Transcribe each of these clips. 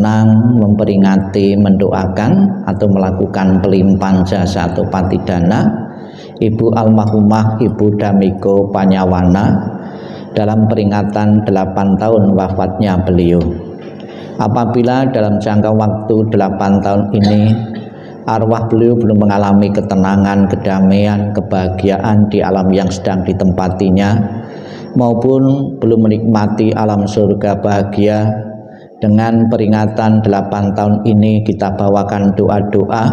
memperingati, mendoakan atau melakukan pelimpahan jasa atau patidana Ibu almarhumah Ibu Damiko Panyawana dalam peringatan 8 tahun wafatnya beliau. Apabila dalam jangka waktu 8 tahun ini arwah beliau belum mengalami ketenangan, kedamaian, kebahagiaan di alam yang sedang ditempatinya, maupun belum menikmati alam surga bahagia, dengan peringatan 8 tahun ini kita bawakan doa-doa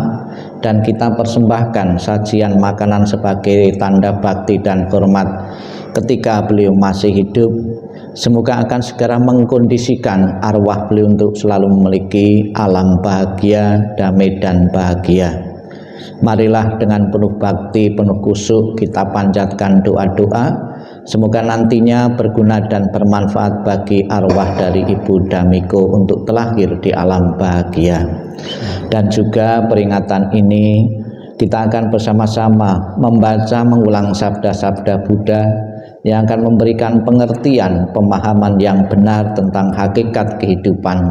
dan kita persembahkan sajian makanan sebagai tanda bakti dan hormat ketika beliau masih hidup. Semoga akan segera mengkondisikan arwah beliau untuk selalu memiliki alam bahagia, damai dan bahagia. Marilah dengan penuh bakti, penuh khusyuk kita panjatkan doa-doa. Semoga nantinya berguna dan bermanfaat bagi arwah dari Ibu Damiko untuk terlahir di alam bahagia. Dan juga peringatan ini kita akan bersama-sama membaca mengulang sabda-sabda Buddha yang akan memberikan pengertian, pemahaman yang benar tentang hakikat kehidupan.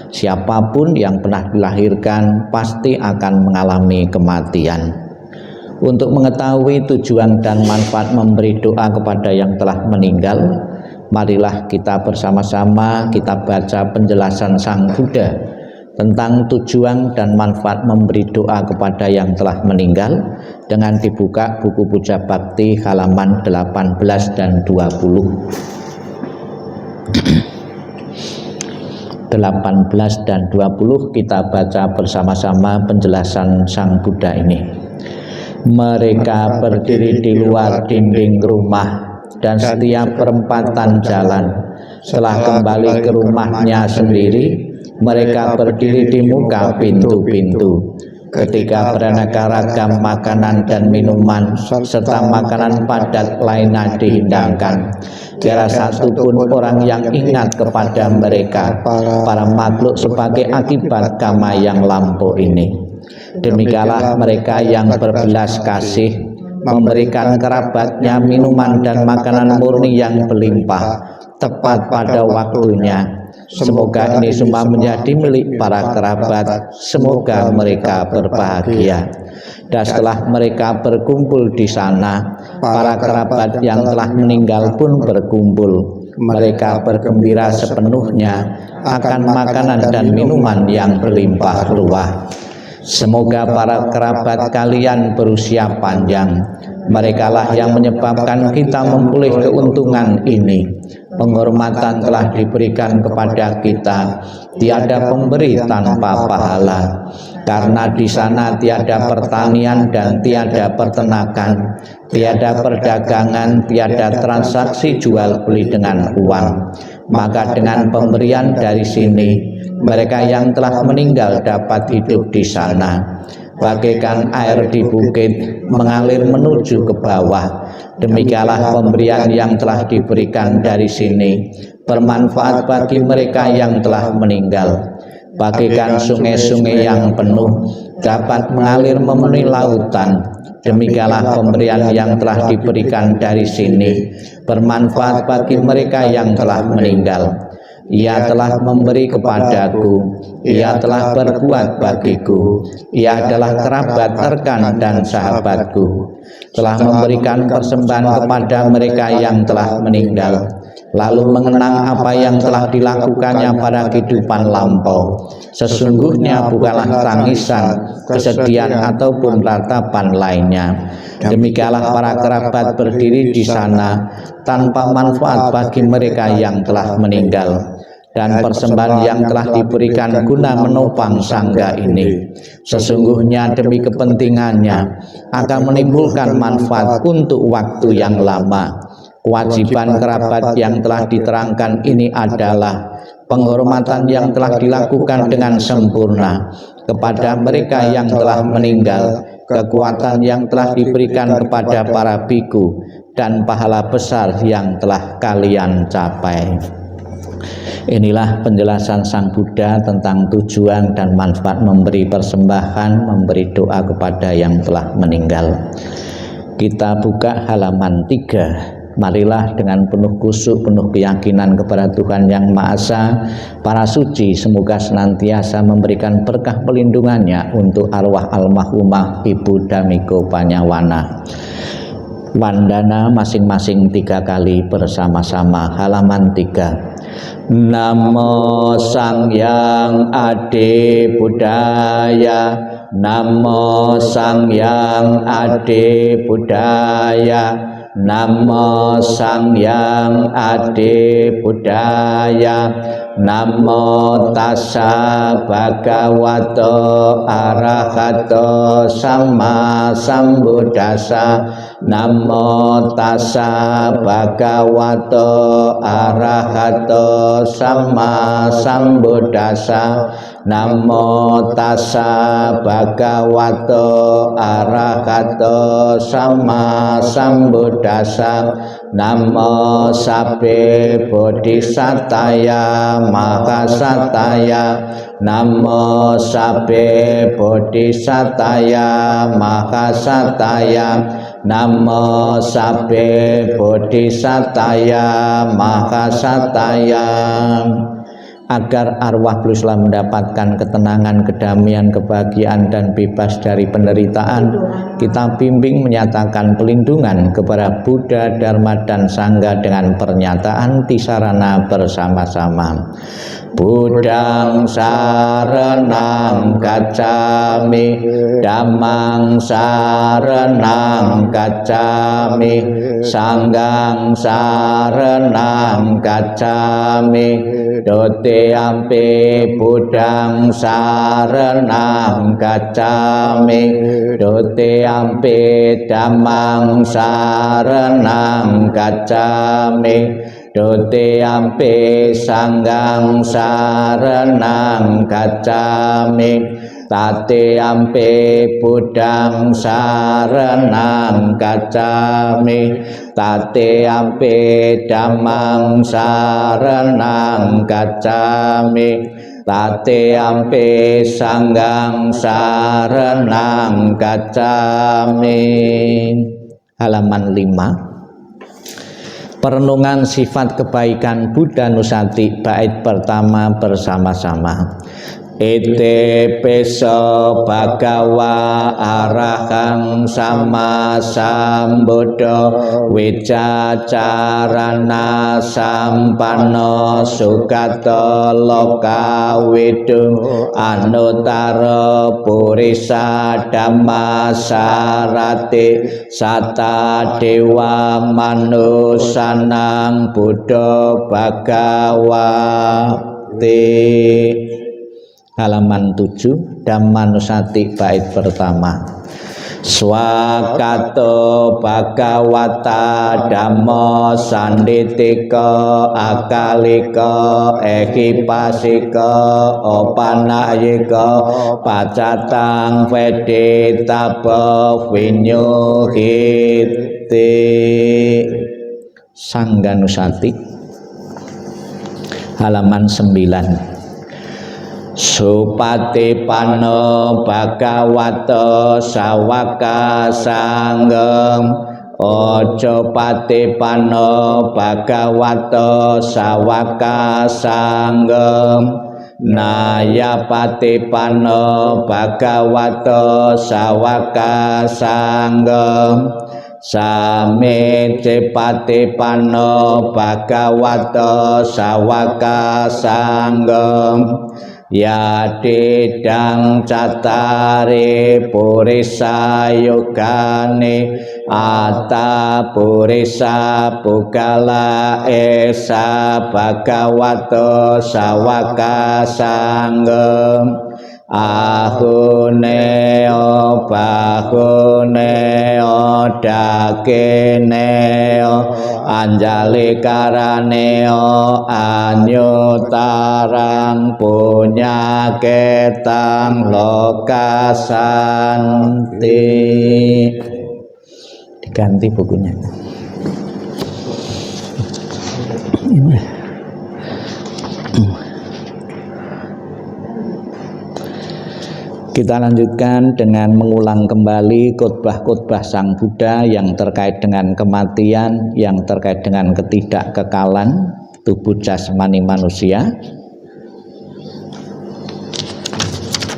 Siapapun yang pernah dilahirkan pasti akan mengalami kematian. Untuk mengetahui tujuan dan manfaat memberi doa kepada yang telah meninggal, marilah kita bersama-sama kita baca penjelasan Sang Buddha tentang tujuan dan manfaat memberi doa kepada yang telah meninggal dengan dibuka buku Puja Bakti halaman 18 dan 20. 18 dan 20 kita baca bersama-sama penjelasan Sang Buddha ini. Mereka berdiri di luar dinding rumah dan setiap perempatan jalan. Setelah kembali ke rumahnya sendiri, mereka berdiri di muka pintu-pintu. Ketika beraneka ragam makanan dan minuman serta makanan padat lainnya dihidangkan, tiada satupun orang yang ingat kepada mereka, para makhluk, sebagai akibat karma yang lampau ini. Demikianlah mereka yang berbelas kasih memberikan kerabatnya minuman dan makanan murni yang berlimpah tepat pada waktunya. Semoga ini semua menjadi milik para kerabat. Semoga mereka berbahagia. Dan setelah mereka berkumpul di sana, para kerabat yang telah meninggal pun berkumpul. Mereka bergembira sepenuhnya akan makanan dan minuman yang berlimpah ruah. Semoga para kerabat kalian berusia panjang. Merekalah yang menyebabkan kita memperoleh keuntungan ini. Penghormatan telah diberikan kepada kita. Tiada pemberi tanpa pahala. Karena di sana tiada pertanian dan tiada peternakan, tiada perdagangan, tiada transaksi jual beli dengan uang. Maka dengan pemberian dari sini, mereka yang telah meninggal dapat hidup di sana. Bagaikan air di bukit mengalir menuju ke bawah, demikianlah pemberian yang telah diberikan dari sini bermanfaat bagi mereka yang telah meninggal. Bagaikan sungai-sungai yang penuh dapat mengalir memenuhi lautan, demikianlah pemberian yang telah diberikan dari sini bermanfaat bagi mereka yang telah meninggal. Ia telah memberi kepadaku, ia telah berbuat bagiku, ia adalah kerabat, rekan dan sahabatku, telah memberikan persembahan kepada mereka yang telah meninggal, lalu mengenang apa yang telah dilakukannya pada kehidupan lampau. Sesungguhnya bukanlah tangisan, kesedihan ataupun ratapan lainnya. Demikianlah para kerabat berdiri di sana tanpa manfaat bagi mereka yang telah meninggal. Dan persembahan yang telah diberikan guna menopang sangga ini, sesungguhnya demi kepentingannya akan menimbulkan manfaat untuk waktu yang lama. Kewajiban kerabat yang telah diterangkan ini adalah penghormatan yang telah dilakukan dengan sempurna kepada mereka yang telah meninggal, kekuatan yang telah diberikan kepada para biku, dan pahala besar yang telah kalian capai. Inilah penjelasan Sang Buddha tentang tujuan dan manfaat memberi persembahan, memberi doa kepada yang telah meninggal. Kita buka halaman 3. Marilah dengan penuh khusyuk, penuh keyakinan kepada Tuhan Yang Maha Esa, para suci semoga senantiasa memberikan berkah pelindungannya untuk arwah almarhumah Ibu Damiko Panyawana. Wandana masing-masing 3 kali bersama-sama. Halaman 3. Namo Sang Hyang Adi Budaya, Namo Sang Hyang Adi Budaya, Namo Sang Hyang Adi Budaya, Namo Tassa Bhagavato Arahato Sama Sambuddhassa, Namo Tassa Bhagavato Arahato Sama Sambuddhassa, Namo Tassa Bhagavato Arahato Sama Sambuddhassa, Namo Sabbe Bodhisataya Mahasataya, Namo Sabbe Bodhisataya Mahasataya, Namo Sabbe Bodhisataya Mahasataya. Agar arwah berusaha mendapatkan ketenangan, kedamaian, kebahagiaan, dan bebas dari penderitaan, kita bimbing menyatakan pelindungan kepada Buddha, Dharma, dan Sangha dengan pernyataan tisarana bersama-sama. Buddhang saranang gacchami, Dhammang saranang gacchami, Sanghang saranang gacchami, Dutiyampi Buddhang saranang gacchami, Dutiyampi Dhammang saranang gacchami, Dutiyampi Sanghang saranang gacchami, Tatiyampi Buddhang saranang gacchami, Tatiyampi Dhammang saranang gacchami, Tatiyampi Sanghang saranang gacchami. Halaman 5. Perenungan sifat kebaikan Buddha Nusati bait pertama bersama-sama. Ite peso bhagawa arahang sama sambuddha wicacarana sampanno sugato loka widu anutara purisa dhamma sarati sata dewa manusanang buddha bhagawati. Halaman 7. Dhammanusati bait pertama. Swakato bhagawata dhammo sanditiko akalika ehipasika opanayika pacatang veditaba vinyuhiti. Sangganusati. Halaman 9. Supatipanno bhagavato sawaka sanggem, ojo patipanno bhagavato sawaka sanggem, naya patipanno bhagavato sawaka sanggem, sami patipanno bhagavato sawaka sanggem, yadidang catare purisa yogane ata purisa pugala esa bhagavato sawaka sanggem, ahuneo bahuneo dakeneo anjali karaneo anyutarang punya ketang lokasanti. Diganti bukunya. Kita lanjutkan dengan mengulang kembali khotbah-khotbah Sang Buddha yang terkait dengan kematian, yang terkait dengan ketidakkekalan tubuh jasmani manusia.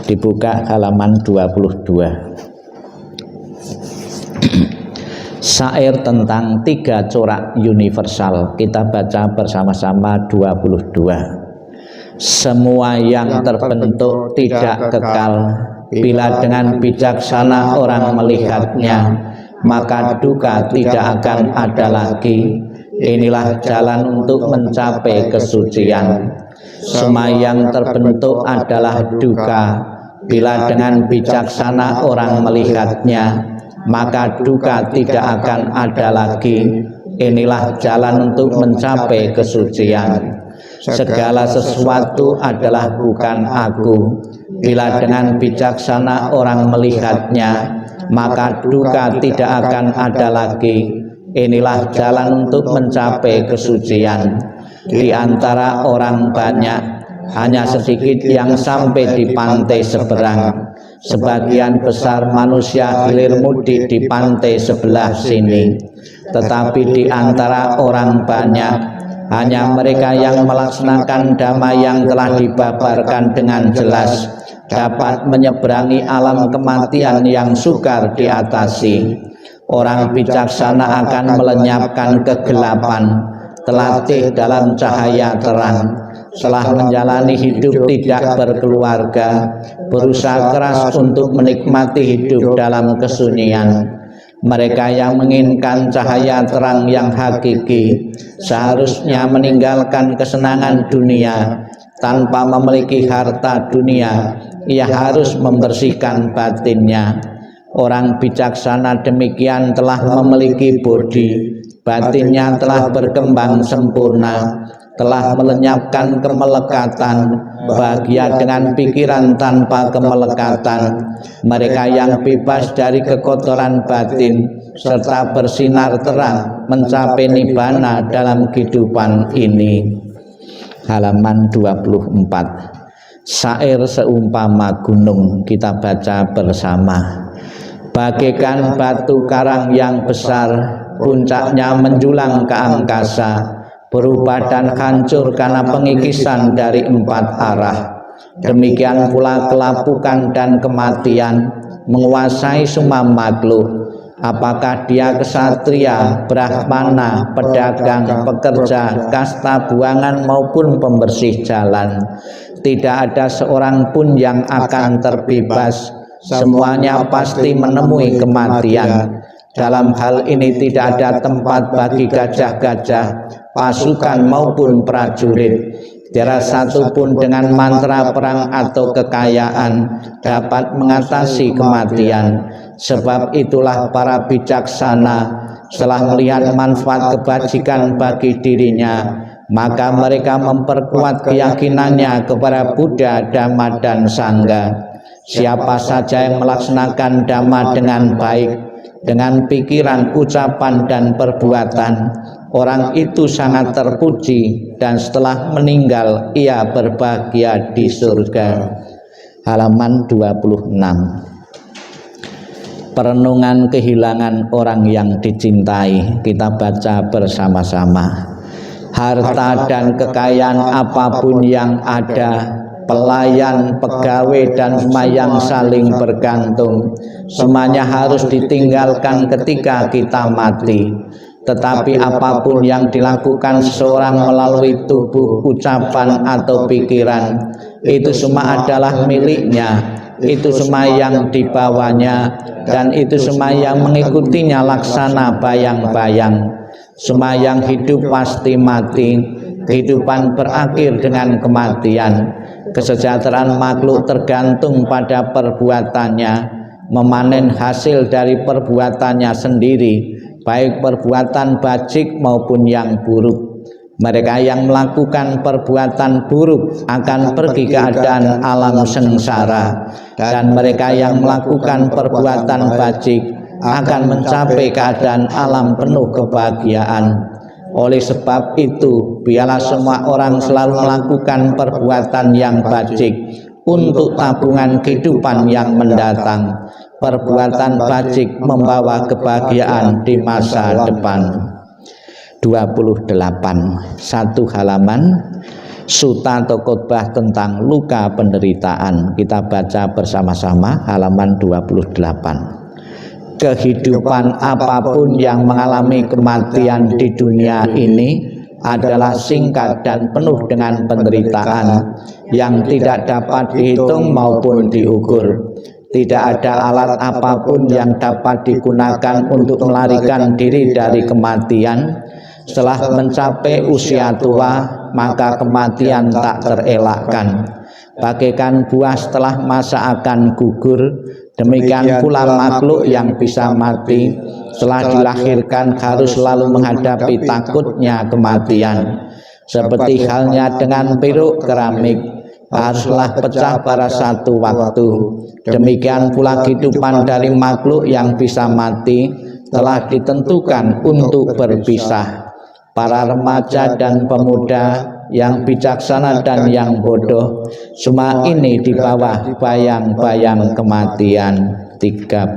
Dibuka halaman 22. Syair tentang 3 corak universal. Kita baca bersama-sama 22. Semua yang terbentuk tidak kekal. Bila dengan bijaksana orang melihatnya, maka duka tidak akan ada lagi. Inilah jalan untuk mencapai kesucian. Semua yang terbentuk adalah duka. Bila dengan bijaksana orang melihatnya, maka duka tidak akan ada lagi. Inilah jalan untuk mencapai kesucian. Segala sesuatu adalah bukan aku. Bila dengan bijaksana orang melihatnya, maka duka tidak akan ada lagi. Inilah jalan untuk mencapai kesucian. Di antara orang banyak, hanya sedikit yang sampai di pantai seberang. Sebagian besar manusia hilir mudik di pantai sebelah sini. Tetapi di antara orang banyak, hanya mereka yang melaksanakan dhamma yang telah dibabarkan dengan jelas dapat menyeberangi alam kematian yang sukar diatasi. Orang bijaksana akan melenyapkan kegelapan, terlatih dalam cahaya terang. Setelah menjalani hidup tidak berkeluarga, berusaha keras untuk menikmati hidup dalam kesunyian. Mereka yang menginginkan cahaya terang yang hakiki seharusnya meninggalkan kesenangan dunia. Tanpa memiliki harta dunia, ia harus membersihkan batinnya. Orang bijaksana demikian telah memiliki bodi, batinnya telah berkembang sempurna, telah melenyapkan kemelekatan, bahagia dengan pikiran tanpa kemelekatan. Mereka yang bebas dari kekotoran batin serta bersinar terang mencapai nibbana dalam kehidupan ini. Halaman 24. Syair seumpama gunung. Kita baca bersama. Bagaikan batu karang yang besar, puncaknya menjulang ke angkasa, berubah dan hancur karena pengikisan dari 4 arah. Demikian pula kelapukan dan kematian menguasai semua makhluk. Apakah dia kesatria, brahmana, pedagang, pekerja, kasta buangan maupun pembersih jalan, tidak ada seorang pun yang akan terbebas. Semuanya pasti menemui kematian. Dalam hal ini tidak ada tempat bagi gajah-gajah, pasukan maupun prajurit. Tiada satu pun dengan mantra perang atau kekayaan dapat mengatasi kematian. Sebab itulah para bijaksana setelah melihat manfaat kebajikan bagi dirinya, maka mereka memperkuat keyakinannya kepada Buddha, Dhamma, dan Sangha. Siapa saja yang melaksanakan dhamma dengan baik, dengan pikiran, ucapan, dan perbuatan, orang itu sangat terpuji dan setelah meninggal ia berbahagia di surga. Halaman 26. Perenungan kehilangan orang yang dicintai. Kita baca bersama-sama. Harta dan kekayaan apapun yang ada, pelayan, pegawai, dan semua yang saling bergantung, semuanya harus ditinggalkan ketika kita mati. Tetapi apapun yang dilakukan seseorang melalui tubuh, ucapan, atau pikiran, itu semua adalah miliknya, itu semua yang dibawanya, dan itu semua yang mengikutinya laksana bayang-bayang. Semua yang hidup pasti mati, kehidupan berakhir dengan kematian. Kesejahteraan makhluk tergantung pada perbuatannya, memanen hasil dari perbuatannya sendiri, baik perbuatan bajik maupun yang buruk. Mereka yang melakukan perbuatan buruk akan pergi ke keadaan alam sengsara, dan mereka yang melakukan perbuatan bajik akan mencapai keadaan alam penuh kebahagiaan. Oleh sebab itu, biarlah semua orang selalu melakukan perbuatan yang bajik, untuk tabungan kehidupan yang mendatang. Perbuatan bajik membawa kebahagiaan di masa depan. 28. Satu halaman Sutta atau khotbah tentang luka penderitaan. Kita baca bersama-sama halaman 28. Kehidupan apapun yang mengalami kematian di dunia ini adalah singkat dan penuh dengan penderitaan yang tidak dapat dihitung maupun diukur. Tidak ada alat apapun yang dapat digunakan untuk melarikan diri dari kematian. Setelah mencapai usia tua, maka kematian tak terelakkan. Bagaikan buah setelah masa akan gugur, demikian pula makhluk yang bisa mati setelah dilahirkan harus selalu menghadapi takutnya kematian. Seperti halnya dengan peruk keramik, haruslah pecah pada satu waktu. Demikian pula kehidupan dari makhluk yang bisa mati telah ditentukan untuk berpisah. Para remaja dan pemuda yang bijaksana dan yang bodoh, semua ini di bawah bayang-bayang kematian. 34.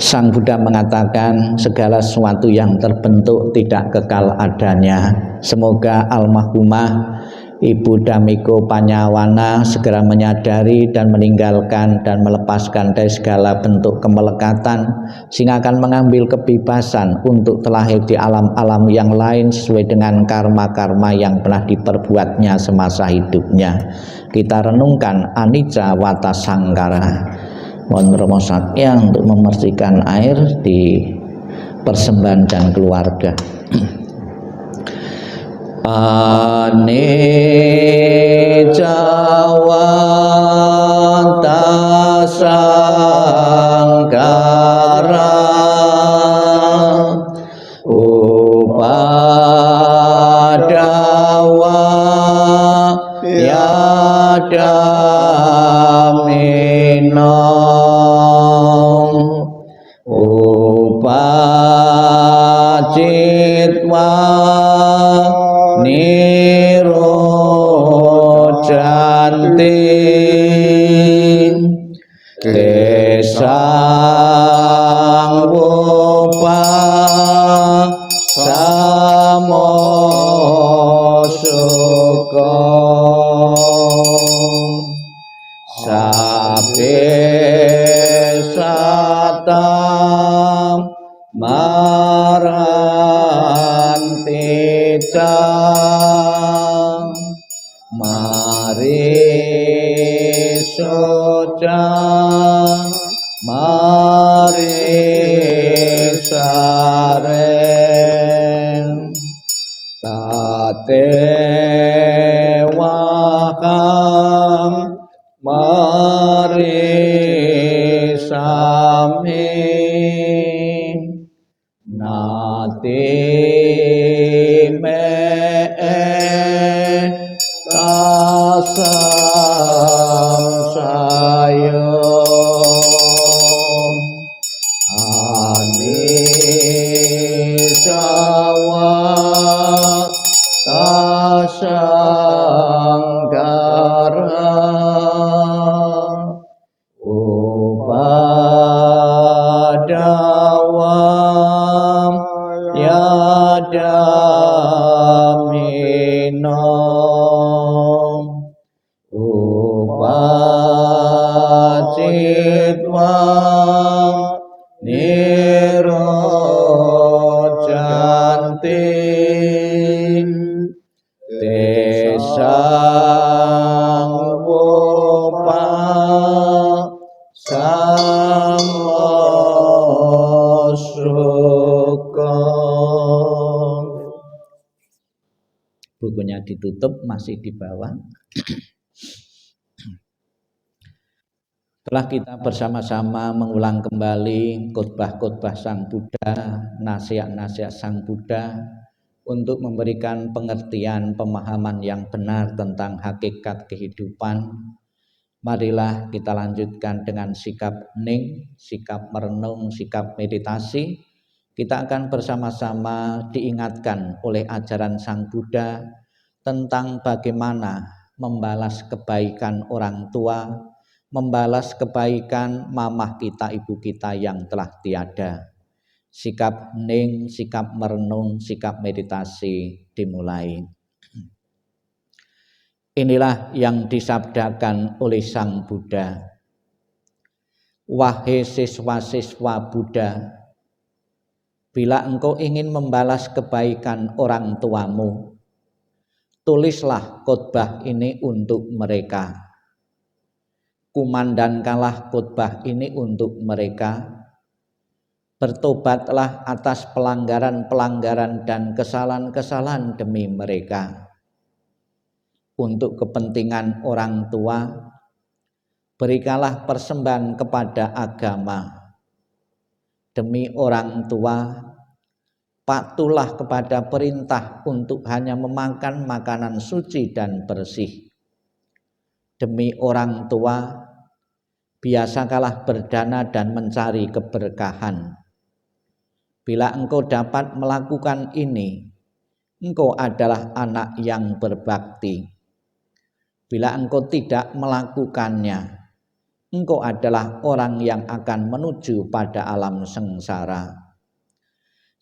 Sang Buddha mengatakan segala sesuatu yang terbentuk tidak kekal adanya. Semoga almarhumah Ibu Dhammiko Panyawana segera menyadari dan meninggalkan dan melepaskan dari segala bentuk kemelekatan, sehingga akan mengambil kebebasan untuk terlahir di alam-alam yang lain sesuai dengan karma-karma yang pernah diperbuatnya semasa hidupnya. Kita renungkan anicca wata sankhara. Mohon Romo Satya untuk membersihkan air di persembahan dan keluarga. Anicca wata sankhara upadawa yadamino upacitwa nirojanti kesang wopa samosoko sabe satam marantica mari soca mari saren tate wakam mari sami nati me tasam sayo anicca wata sankhara upadawa yadamino upacitwa nirojanti tesang wopa samosoko. Bukunya ditutup, masih di bawah. Setelah kita bersama-sama mengulang kembali khotbah-khotbah Sang Buddha, nasihat-nasihat Sang Buddha untuk memberikan pengertian, pemahaman yang benar tentang hakikat kehidupan, marilah kita lanjutkan dengan sikap hening, sikap merenung, sikap meditasi, kita akan bersama-sama diingatkan oleh ajaran Sang Buddha tentang bagaimana membalas kebaikan orang tua, membalas kebaikan mamah kita, ibu kita yang telah tiada. Sikap hening, sikap merenung, sikap meditasi dimulai. Inilah yang disabdakan oleh Sang Buddha. Wahai siswa-siswa Buddha, bila engkau ingin membalas kebaikan orang tuamu, tulislah khotbah ini untuk mereka. Kumandangkanlah khotbah ini untuk mereka. Bertobatlah atas pelanggaran-pelanggaran dan kesalahan-kesalahan demi mereka. Untuk kepentingan orang tua, berikanlah persembahan kepada agama. Demi orang tua, patuhlah kepada perintah untuk hanya memakan makanan suci dan bersih. Demi orang tua, biasakanlah berdana dan mencari keberkahan. Bila engkau dapat melakukan ini, engkau adalah anak yang berbakti. Bila engkau tidak melakukannya, engkau adalah orang yang akan menuju pada alam sengsara.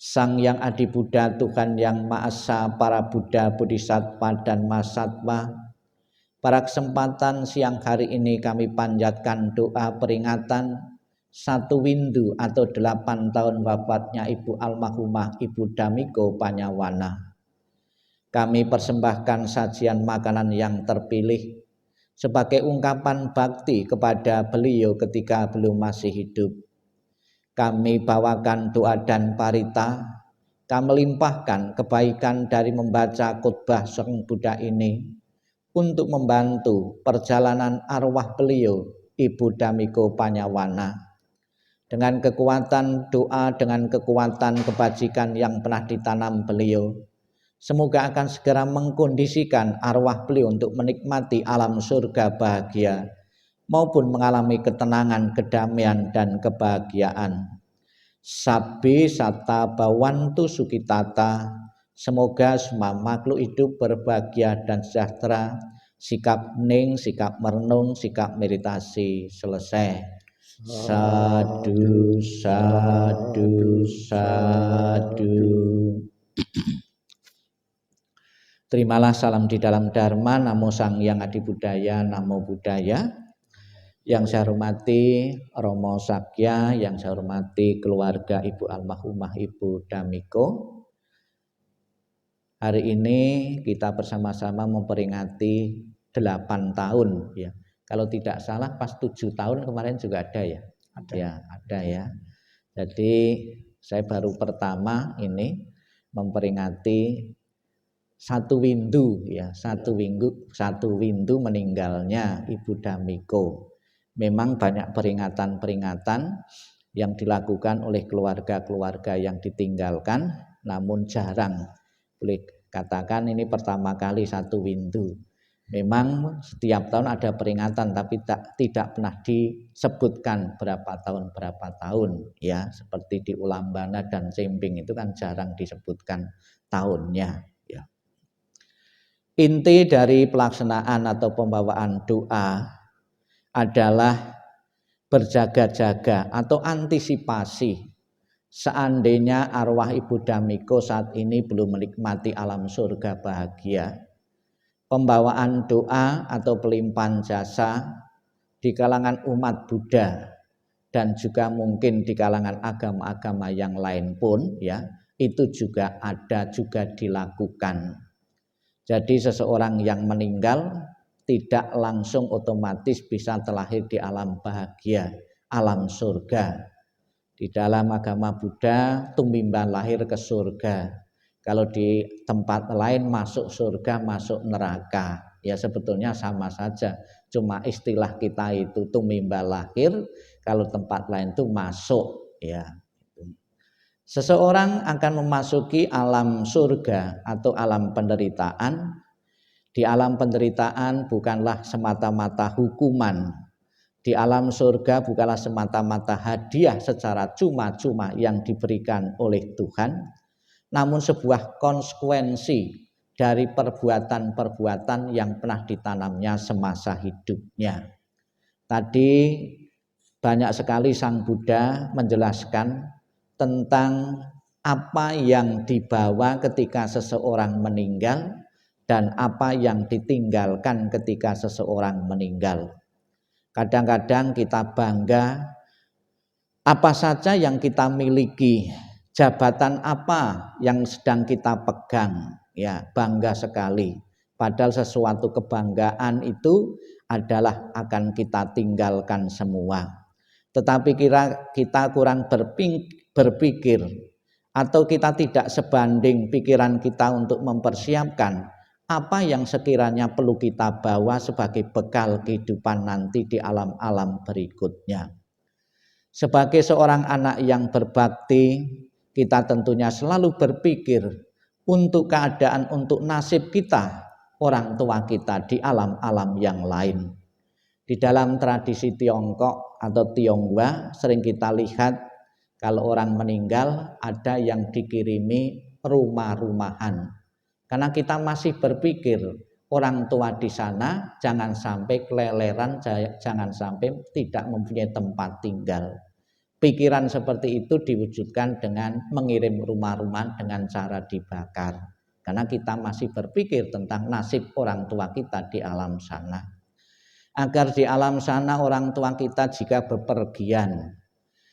Sang Yang Adi Buddha, Tuhan Yang Maha Esa, para Buddha, Bodhisattva, dan Mahasatwa, pada kesempatan siang hari ini kami panjatkan doa peringatan 1 Windu atau 8 tahun wafatnya Ibu almarhumah Ibu Dhammiko Panyawana. Kami persembahkan sajian makanan yang terpilih sebagai ungkapan bakti kepada beliau ketika beliau masih hidup. Kami bawakan doa dan parita, kami limpahkan kebaikan dari membaca khotbah Sang Buddha ini untuk membantu perjalanan arwah beliau Ibu Dhammiko Panyawana. Dengan kekuatan doa, dengan kekuatan kebajikan yang pernah ditanam beliau, semoga akan segera mengkondisikan arwah beliau untuk menikmati alam surga bahagia maupun mengalami ketenangan, kedamaian, dan kebahagiaan. Sabbe satta bhavantu sukhitata, semoga semua makhluk hidup berbahagia dan sejahtera. Sikap hening, sikap merenung, sikap meditasi selesai. Sadhu, sadhu, sadhu. Terimalah salam di dalam Dharma. Namo Sang Yang Adi Buddhaya, Namo Buddhaya. Yang saya hormati Romo Sakya, yang saya hormati keluarga Ibu almarhumah Ibu Dhammiko. Hari ini kita bersama-sama memperingati 8 tahun ya. Kalau tidak salah pas 7 tahun kemarin juga ada ya. Ada ya. Jadi saya baru pertama ini memperingati 1 Windu ya, 1 Windu meninggalnya Ibu Dhammiko. Memang banyak peringatan-peringatan yang dilakukan oleh keluarga-keluarga yang ditinggalkan, namun jarang. Boleh katakan ini pertama kali 1 Windu. Memang setiap tahun ada peringatan, tapi tidak pernah disebutkan berapa tahun ya, seperti di Ulambana dan Cembing itu kan jarang disebutkan tahunnya. Inti dari pelaksanaan atau pembawaan doa adalah berjaga-jaga atau antisipasi seandainya arwah Ibu Dhammiko saat ini belum menikmati alam surga bahagia. Pembawaan doa atau pelimpahan jasa di kalangan umat Buddha dan juga mungkin di kalangan agama-agama yang lain pun ya, itu juga dilakukan. Jadi seseorang yang meninggal tidak langsung otomatis bisa terlahir di alam bahagia, alam surga. Di dalam agama Buddha, tumimba lahir ke surga. Kalau di tempat lain masuk surga, masuk neraka. Ya sebetulnya sama saja. Cuma istilah kita itu tumimba lahir, kalau tempat lain itu masuk ya. Seseorang akan memasuki alam surga atau alam penderitaan. Di alam penderitaan bukanlah semata-mata hukuman, Di alam surga bukanlah semata-mata hadiah secara cuma-cuma yang diberikan oleh Tuhan, namun sebuah konsekuensi dari perbuatan-perbuatan yang pernah ditanamnya semasa hidupnya. Tadi banyak sekali Sang Buddha menjelaskan tentang apa yang dibawa ketika seseorang meninggal dan apa yang ditinggalkan ketika seseorang meninggal. Kadang-kadang kita bangga apa saja yang kita miliki, jabatan apa yang sedang kita pegang, ya bangga sekali. Padahal sesuatu kebanggaan itu adalah akan kita tinggalkan semua. Tetapi kita kurang berpikir atau kita tidak sebanding pikiran kita untuk mempersiapkan apa yang sekiranya perlu kita bawa sebagai bekal kehidupan nanti di alam-alam berikutnya. Sebagai seorang anak yang berbakti, kita tentunya selalu berpikir untuk keadaan, untuk nasib kita, orang tua kita di alam-alam yang lain. Di dalam tradisi Tiongkok atau Tionghoa sering kita lihat kalau orang meninggal ada yang dikirimi rumah-rumahan. Karena kita masih berpikir orang tua di sana jangan sampai keleleran, jangan sampai tidak mempunyai tempat tinggal. Pikiran seperti itu diwujudkan dengan mengirim rumah-rumah dengan cara dibakar. Karena kita masih berpikir tentang nasib orang tua kita di alam sana. Agar di alam sana orang tua kita jika bepergian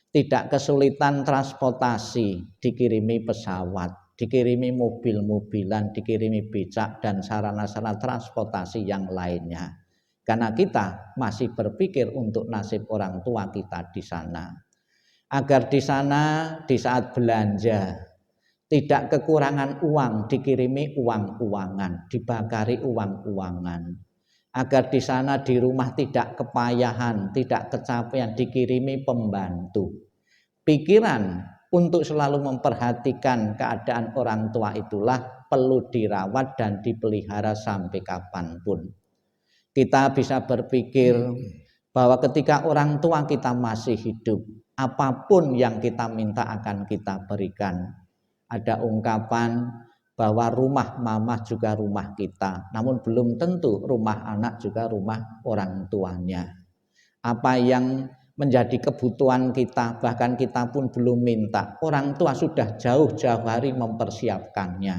tidak kesulitan transportasi, dikirimi pesawat, dikirimi mobil-mobilan, dikirimi becak dan sarana-sarana transportasi yang lainnya. Karena kita masih berpikir untuk nasib orang tua kita di sana. Agar di sana di saat belanja tidak kekurangan uang, dikirimi uang-uangan, dibakari uang-uangan. Agar di sana di rumah tidak kepayahan, tidak kecapean, dikirimi pembantu. Pikiran untuk selalu memperhatikan keadaan orang tua itulah perlu dirawat dan dipelihara sampai kapanpun. Kita bisa berpikir bahwa ketika orang tua kita masih hidup, apapun yang kita minta akan kita berikan. Ada ungkapan bahwa rumah mama juga rumah kita, namun belum tentu rumah anak juga rumah orang tuanya. Apa yang menjadi kebutuhan kita, bahkan kita pun belum minta, orang tua sudah jauh-jauh hari mempersiapkannya.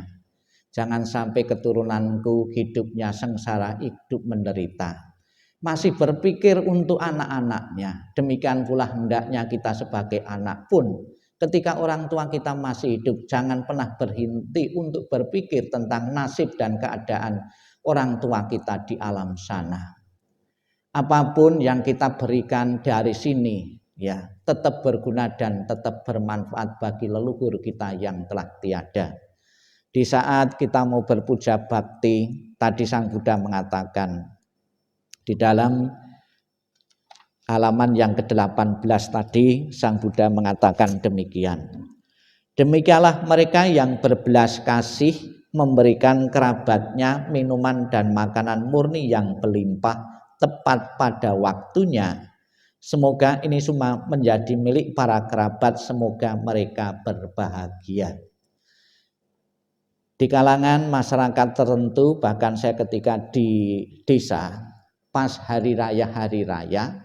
Jangan sampai keturunanku hidupnya sengsara, hidup menderita. Masih berpikir untuk anak-anaknya. Demikian pula hendaknya kita sebagai anak pun, ketika orang tua kita masih hidup, jangan pernah berhenti untuk berpikir tentang nasib dan keadaan orang tua kita di alam sana. Apapun yang kita berikan dari sini, ya tetap berguna dan tetap bermanfaat bagi leluhur kita yang telah tiada. Di saat kita mau berpuja bakti, tadi Sang Buddha mengatakan di dalam halaman yang ke-18 tadi Sang Buddha mengatakan demikian. Demikianlah mereka yang berbelas kasih memberikan kerabatnya minuman dan makanan murni yang berlimpah tepat pada waktunya. Semoga ini semua menjadi milik para kerabat, semoga mereka berbahagia. Di kalangan masyarakat tertentu, bahkan saya ketika di desa, pas hari raya,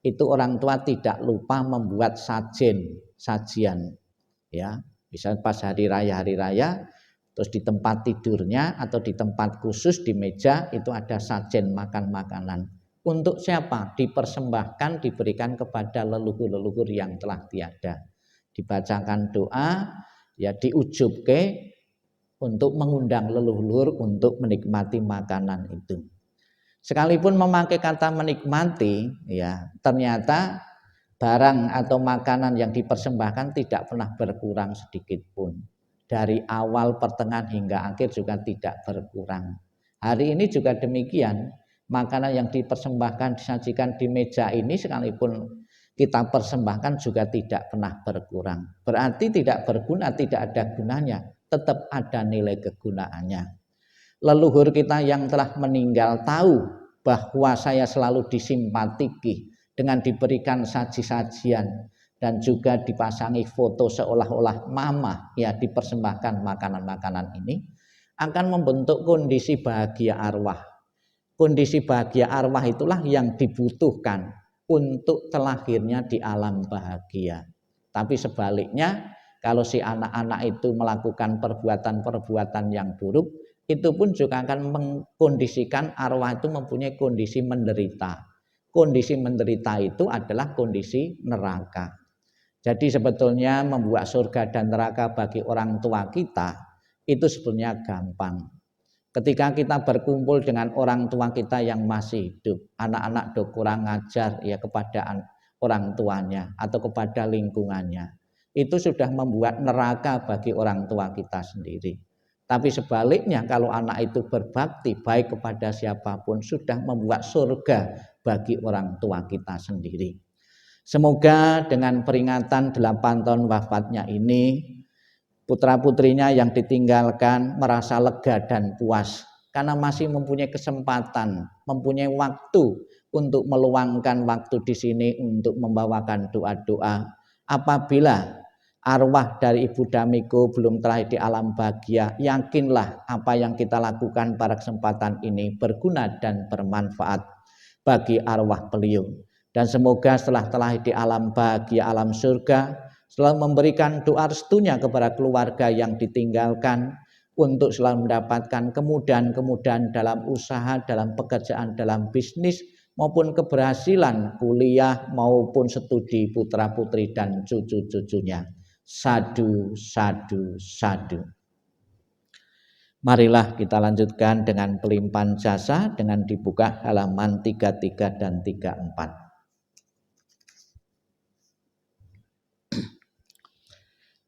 itu orang tua tidak lupa membuat sajian, ya. Bisa pas hari raya, terus di tempat tidurnya atau di tempat khusus di meja itu ada sajian makan makanan. Untuk siapa? Dipersembahkan, diberikan kepada leluhur-leluhur yang telah tiada. Dibacakan doa, ya diujubke untuk mengundang leluhur untuk menikmati makanan itu. Sekalipun memakai kata menikmati, ya ternyata barang atau makanan yang dipersembahkan tidak pernah berkurang sedikit pun. Dari awal, pertengahan hingga akhir juga tidak berkurang. Hari ini juga demikian, makanan yang dipersembahkan disajikan di meja ini sekalipun kita persembahkan juga tidak pernah berkurang. Berarti tidak berguna, tidak ada gunanya, tetap ada nilai kegunaannya. Leluhur kita yang telah meninggal tahu bahwa saya selalu disimpatiki, dengan diberikan saji-sajian dan juga dipasangi foto seolah-olah mama, ya, dipersembahkan makanan-makanan ini, akan membentuk kondisi bahagia arwah. Kondisi bahagia arwah itulah yang dibutuhkan untuk terlahirnya di alam bahagia. Tapi sebaliknya, kalau si anak-anak itu melakukan perbuatan-perbuatan yang buruk, itu pun juga akan mengkondisikan arwah itu mempunyai kondisi menderita. Kondisi menderita itu adalah kondisi neraka. Jadi sebetulnya membuat surga dan neraka bagi orang tua kita itu sebenarnya gampang. Ketika kita berkumpul dengan orang tua kita yang masih hidup, anak-anak do kurang ajar ya kepada orang tuanya atau kepada lingkungannya, itu sudah membuat neraka bagi orang tua kita sendiri. Tapi sebaliknya kalau anak itu berbakti baik kepada siapapun, sudah membuat surga bagi orang tua kita sendiri. Semoga dengan peringatan 8 tahun wafatnya ini, putra-putrinya yang ditinggalkan merasa lega dan puas karena masih mempunyai kesempatan, mempunyai waktu untuk meluangkan waktu di sini untuk membawakan doa-doa. Apabila arwah dari Ibu Damiko belum terlahir di alam bahagia, yakinlah apa yang kita lakukan pada kesempatan ini berguna dan bermanfaat bagi arwah beliau. Dan semoga setelah terlahir di alam bahagia, alam surga, selalu memberikan doa restunya kepada keluarga yang ditinggalkan untuk selalu mendapatkan kemudahan-kemudahan dalam usaha, dalam pekerjaan, dalam bisnis, maupun keberhasilan kuliah maupun studi putra-putri dan cucu-cucunya. Sadu, sadu, sadu. Marilah kita lanjutkan dengan pelimpahan jasa dengan dibuka halaman 33 dan 34.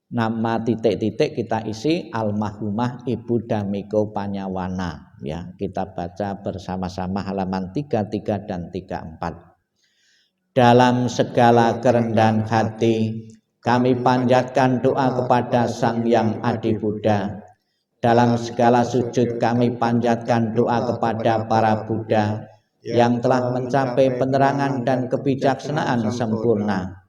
Nama titik-titik kita isi almarhumah Ibu Damiko Panyawana, ya, kita baca bersama-sama halaman 33 dan 34. Dalam segala kerendahan hati kami panjatkan doa kepada Sang Yang Adi Buddha. Dalam segala sujud kami panjatkan doa kepada para Buddha yang telah mencapai penerangan dan kebijaksanaan sempurna.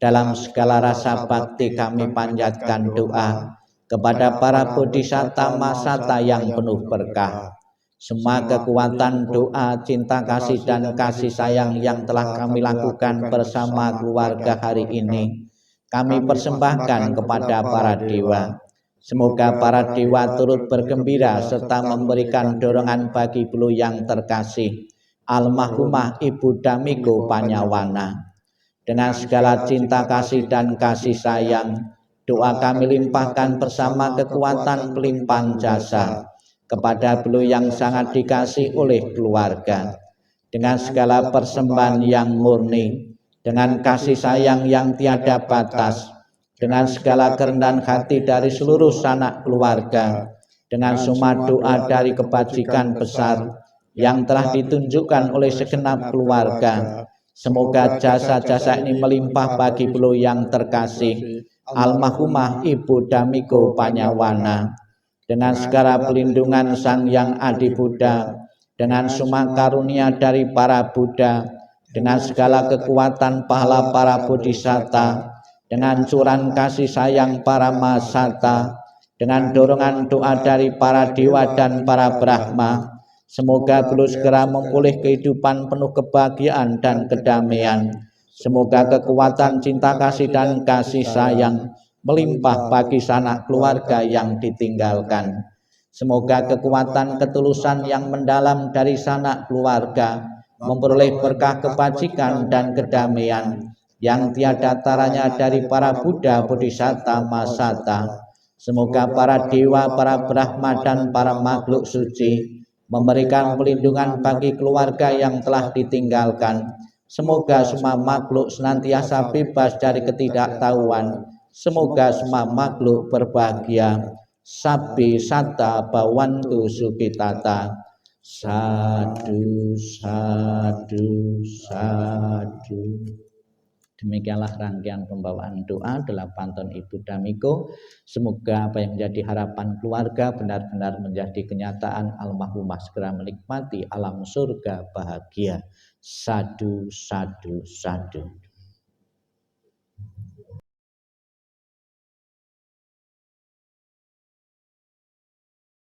Dalam segala rasa bakti kami panjatkan doa kepada para bodhisatta masata yang penuh berkah. Semua kekuatan doa, cinta kasih dan kasih sayang yang telah kami lakukan bersama keluarga hari ini, kami persembahkan kepada para dewa. Semoga para dewa turut bergembira serta memberikan dorongan bagi beliau yang terkasih, almarhumah Ibu Damiko Panyawana. Dengan segala cinta kasih dan kasih sayang, doa kami limpahkan bersama kekuatan pelimpahan jasa kepada beliau yang sangat dikasih oleh keluarga. Dengan segala persembahan yang murni, dengan kasih sayang yang tiada batas, dengan segala kerendahan hati dari seluruh sanak keluarga, dengan semua doa dari kebajikan besar yang telah ditunjukkan oleh segenap keluarga, semoga jasa-jasa ini melimpah bagi beliau yang terkasih, almarhumah Ibu Damiko Panyawana. Dengan segala pelindungan Sang Yang Adi Buddha, dengan semua karunia dari para Buddha, dengan segala kekuatan pahala para bodhisatta, dengan curahan kasih sayang para mahasata, dengan dorongan doa dari para dewa dan para Brahma, semoga beliau segera memulih kehidupan penuh kebahagiaan dan kedamaian. Semoga kekuatan cinta kasih dan kasih sayang melimpah bagi sanak keluarga yang ditinggalkan. Semoga kekuatan ketulusan yang mendalam dari sanak keluarga memperoleh berkah kebajikan dan kedamaian yang tiada taranya dari para Buddha, Bodhisatta, Masata. Semoga para dewa, para Brahma dan para makhluk suci memberikan pelindungan bagi keluarga yang telah ditinggalkan. Semoga semua makhluk senantiasa bebas dari ketidaktahuan. Semoga semua makhluk berbahagia. Sabbi satta bhavantu sukhitata. Sadu, sadu, sadu. Demikianlah rangkaian pembawaan doa 8 tahun Ibu Damiko. Semoga apa yang menjadi harapan keluarga benar-benar menjadi kenyataan, almarhumah segera menikmati alam surga bahagia. Sadu, sadu, sadu.